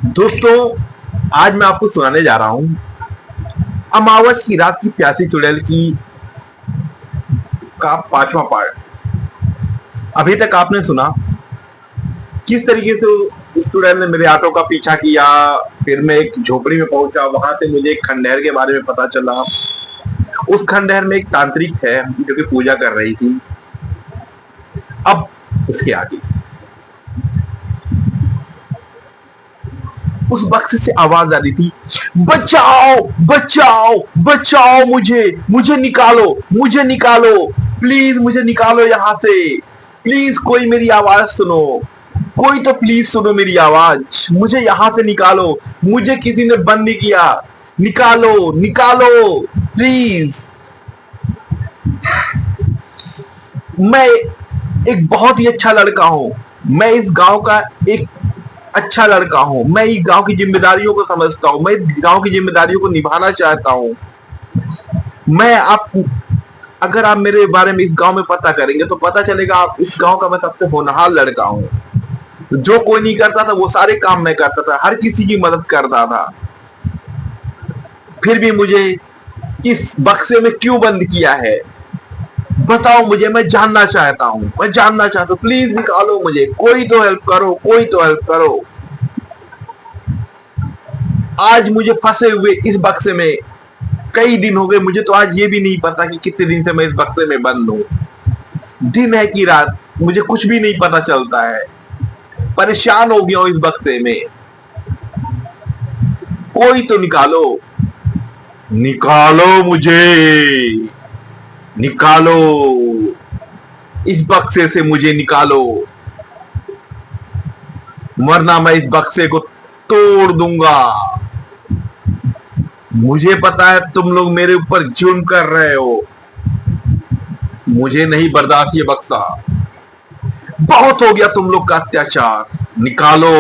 दोस्तों, आज मैं आपको सुनाने जा रहा हूं अमावस की रात की प्यासी चुड़ैल की का 5वां पार्ट। अभी तक आपने सुना किस तरीके से उस चुड़ैल ने मेरे ऑटो का पीछा किया, फिर मैं एक झोपड़ी में पहुंचा, वहां से मुझे एक खंडहर के बारे में पता चला। उस खंडहर में एक तांत्रिक है जो कि पूजा कर रही थी। अब उसके आगे उस बक्से से आवाज आ रही थी, बचाओ बचाओ बचाओ, मुझे मुझे निकालो, मुझे निकालो, प्लीज मुझे निकालो यहाँ से। प्लीज कोई मेरी आवाज सुनो, कोई तो प्लीज सुनो मेरी आवाज, मुझे यहाँ से निकालो, मुझे किसी ने बंद किया, निकालो निकालो प्लीज। मैं एक बहुत ही अच्छा लड़का हूँ, मैं इस गांव का एक अच्छा लड़का हूँ, मैं इस गांव की जिम्मेदारियों को समझता हूँ, मैं इस गांव की जिम्मेदारियों को निभाना चाहता हूँ। मैं आप अगर आप मेरे बारे में इस गांव में पता करेंगे तो पता चलेगा आप इस गांव का मैं सबसे होनहार लड़का हूँ। जो कोई नहीं करता था वो सारे काम मैं करता था, हर किसी की मदद करता था। फिर भी मुझे इस बक्से में क्यों बंद किया है? बताओ मुझे, मैं जानना चाहता हूँ, मैं जानना चाहता हूँ, प्लीज निकालो मुझे, कोई तो हेल्प करो, कोई तो हेल्प करो। आज मुझे फंसे हुए इस बक्से में कई दिन हो गए, मुझे तो आज ये भी नहीं पता कि कितने दिन से मैं इस बक्से में बंद हूँ। दिन है कि रात मुझे कुछ भी नहीं पता चलता है। परेशान हो गया हूँ इस बक्से में, कोई तो निकालो, निकालो मुझे, निकालो इस बक्से से, मुझे निकालो, वरना मैं इस बक्से को तोड़ दूंगा। मुझे पता है तुम लोग मेरे ऊपर जुल्म कर रहे हो, मुझे नहीं बर्दाश्त ये बक्सा, बहुत हो गया तुम लोग का अत्याचार। निकालो,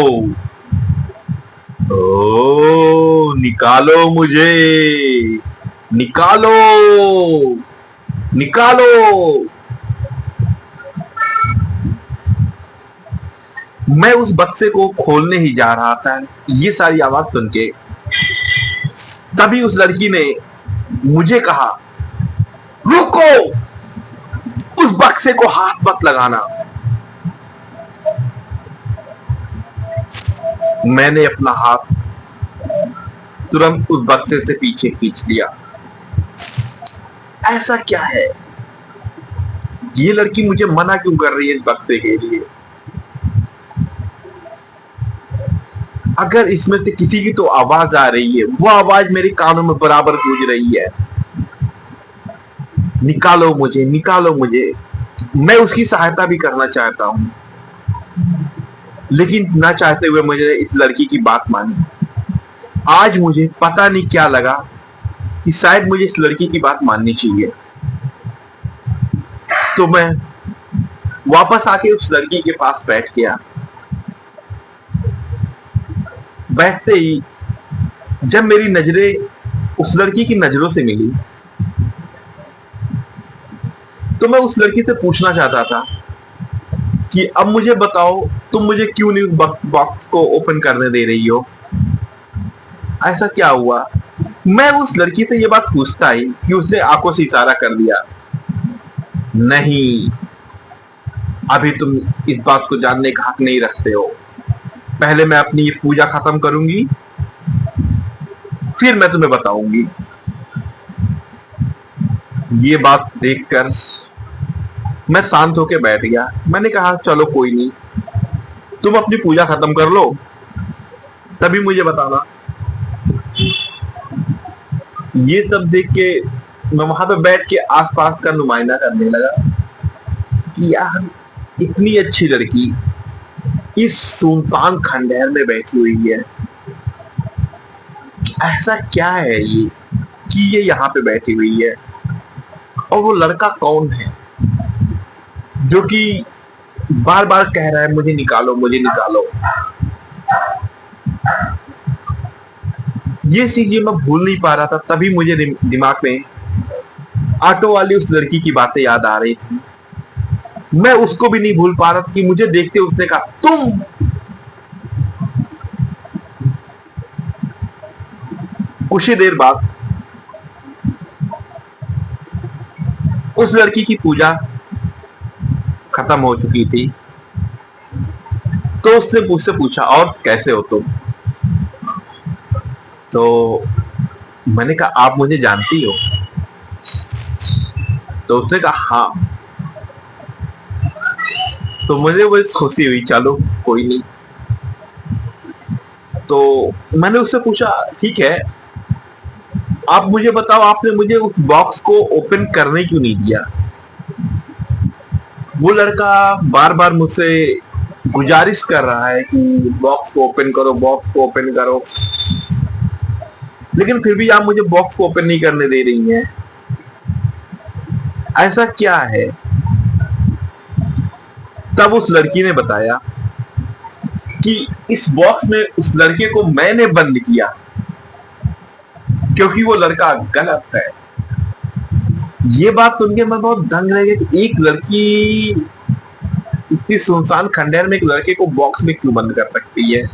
ओ निकालो मुझे, निकालो, निकालो। मैं उस बक्से को खोलने ही जा रहा था, ये सारी आवाज सुन के तभी उस लड़की ने मुझे कहा, रुको, उस बक्से को हाथ मत लगाना। मैंने अपना हाथ तुरंत उस बक्से से पीछे खींच लिया। ऐसा क्या है, ये लड़की मुझे मना क्यों कर रही है इस बक्से के लिए? अगर इसमें से किसी की तो आवाज आ रही है, वो आवाज मेरे कानों में बराबर गूंज रही है। निकालो मुझे, निकालो मुझे। मैं उसकी सहायता भी करना चाहता हूँ, लेकिन ना चाहते हुए मुझे इस लड़की की बात मानी। आज मुझे पता नहीं क्या लगा कि शायद मुझे इस लड़की की बात माननी चाहिए। तो मैं वापस आके उस लड़की के पास बैठ गया। बैठते ही जब मेरी नजरें उस लड़की की नजरों से मिली तो मैं उस लड़की से पूछना चाहता था कि अब मुझे बताओ, तुम मुझे क्यों नहीं बॉक्स को ओपन करने दे रही हो? ऐसा क्या हुआ? मैं उस लड़की से ये बात पूछता ही कि उसने आंखों से इशारा कर दिया, नहीं, अभी तुम इस बात को जानने का हक नहीं रखते हो। पहले मैं अपनी ये पूजा खत्म करूंगी, फिर मैं तुम्हें बताऊंगी। ये बात देखकर मैं शांत होकर बैठ गया। मैंने कहा चलो कोई नहीं, तुम अपनी पूजा खत्म कर लो, तभी मुझे बताना। ये सब देख के मैं वहां पे बैठ के आसपास का नुमाइंदा करने लगा कि यार, इतनी अच्छी लड़की इस सुनसान खंडहर में बैठी हुई है, ऐसा क्या है ये कि ये यहाँ पे बैठी हुई है? और वो लड़का कौन है जो कि बार बार कह रहा है मुझे निकालो, मुझे निकालो? ये चीज मैं भूल नहीं पा रहा था। तभी मुझे दिमाग में ऑटो वाली उस लड़की की बातें याद आ रही थी। मैं उसको भी नहीं भूल पा रहा था कि मुझे देखते उसने कहा, कुछ ही देर बाद उस लड़की की पूजा खत्म हो चुकी थी। तो उसने मुझसे पूछा, और कैसे हो तुम? तो मैंने कहा, आप मुझे जानती हो? तो उसने कहा, हाँ। तो मुझे वो खुशी हुई, चलो कोई नहीं। तो मैंने उससे पूछा, ठीक है, आप मुझे बताओ, आपने मुझे उस बॉक्स को ओपन करने क्यों नहीं दिया? वो लड़का बार बार मुझसे गुजारिश कर रहा है कि बॉक्स को ओपन करो, बॉक्स को ओपन करो, लेकिन फिर भी आप मुझे बॉक्स को ओपन नहीं करने दे रही हैं। ऐसा क्या है? तब उस लड़की ने बताया कि इस बॉक्स में उस लड़के को मैंने बंद किया, क्योंकि वो लड़का गलत है। ये बात सुन के मैं बहुत दंग रह गया कि एक लड़की इतनी सुनसान खंडहर में एक लड़के को बॉक्स में क्यों बंद कर सकती है?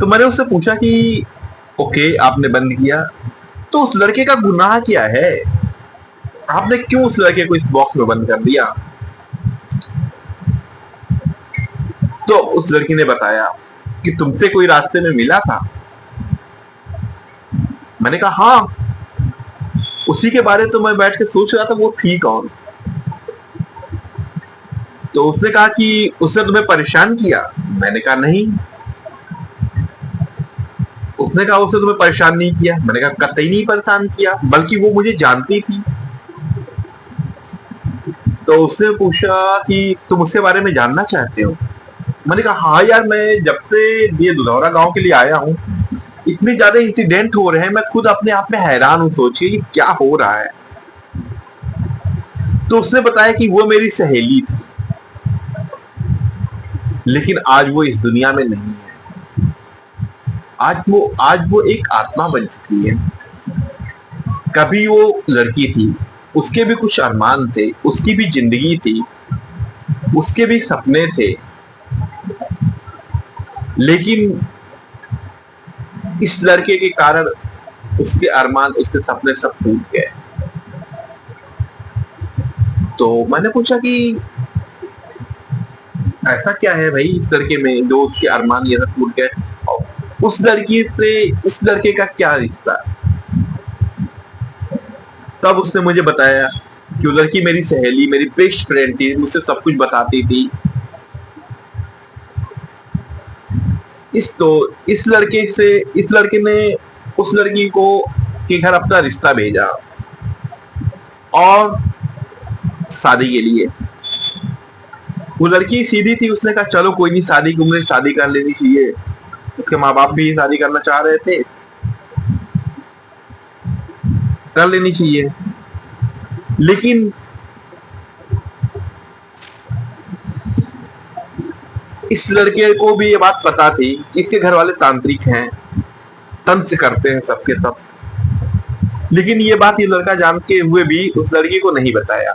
तो मैंने उससे पूछा कि ओके, आपने बंद किया, तो उस लड़के का गुनाह क्या है? आपने क्यों उस लड़के को इस बॉक्स में बंद कर दिया? तो उस लड़की ने बताया कि तुमसे कोई रास्ते में मिला था। मैंने कहा, हाँ, उसी के बारे तो मैं बैठ के सोच रहा था, वो थी कौन? तो उसने कहा कि उसने तुम्हें परेशान किया। मैंने कहा, नहीं। उसने कहा, उसने तुम्हें परेशान नहीं किया। मैंने कहा, कतई नहीं परेशान किया, बल्कि वो मुझे जानती थी। तो उसने पूछा कि तुम उसके बारे में जानना चाहते हो? मैंने कहा, हाँ यार, मैं जब से ये दुधौरा गांव के लिए आया हूँ, इतने ज्यादा इंसिडेंट हो रहे हैं, मैं खुद अपने आप में हैरान हूँ। सोचिए कि क्या हो रहा है। तो उसने बताया कि वो मेरी सहेली थी, लेकिन आज वो इस दुनिया में नहीं है। आज वो एक आत्मा बन चुकी है। कभी वो लड़की थी, उसके भी कुछ अरमान थे, उसकी भी जिंदगी थी, उसके भी सपने थे, लेकिन इस लड़के के कारण उसके अरमान, उसके सपने सब टूट गए। तो मैंने पूछा कि ऐसा क्या है भाई इस लड़के में जो उसके अरमान ये सब टूट गए? उस लड़की से इस लड़के का क्या रिश्ता? तब उसने मुझे बताया कि वो लड़की मेरी सहेली, मेरी बेस्ट फ्रेंड थी, मुझसे सब कुछ बताती थी। इस लड़के ने उस लड़की को के घर अपना रिश्ता भेजा, और शादी के लिए। वो लड़की सीधी थी, उसने कहा, चलो कोई नहीं, शादी की उम्र, शादी कर लेनी चाहिए। उसके माँ बाप भी शादी करना चाह रहे थे, कर लेनी चाहिए। लेकिन इस लड़के को भी ये बात पता थी कि इसके घर वाले तांत्रिक हैं, तंत्र करते हैं सबके सब। लेकिन ये बात ये लड़का जानते हुए भी उस लड़की को नहीं बताया।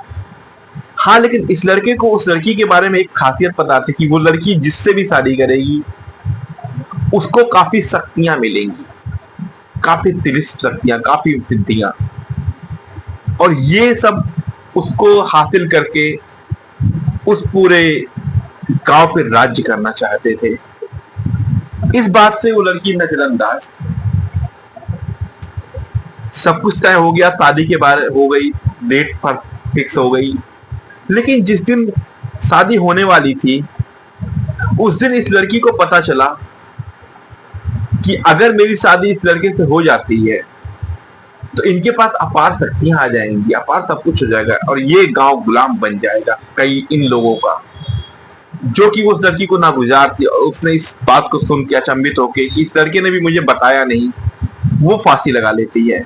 हाँ, लेकिन इस लड़के को उस लड़की के बारे में एक खासियत पता थी कि वो लड़की जिससे भी शादी करेगी उसको काफी शक्तियां मिलेंगी, काफी तिलिस्म शक्तियां, काफी सिद्धियां, और ये सब उसको हासिल करके उस पूरे गांव पे राज्य करना चाहते थे। इस बात से वो लड़की नजरअंदाज थी। सब कुछ तय हो गया, शादी के बारे हो गई, डेट पर फिक्स हो गई। लेकिन जिस दिन शादी होने वाली थी, उस दिन इस लड़की को पता चला कि अगर मेरी शादी इस लड़के से हो जाती है तो इनके पास अपार शक्तियां आ जाएंगी, अपार सब कुछ हो जाएगा, और ये गांव गुलाम बन जाएगा कई इन लोगों का, जो कि उस लड़की को नागुजार थी। और उसने इस बात को सुन के अचंभित होके, इस लड़के ने भी मुझे बताया नहीं, वो फांसी लगा लेती है।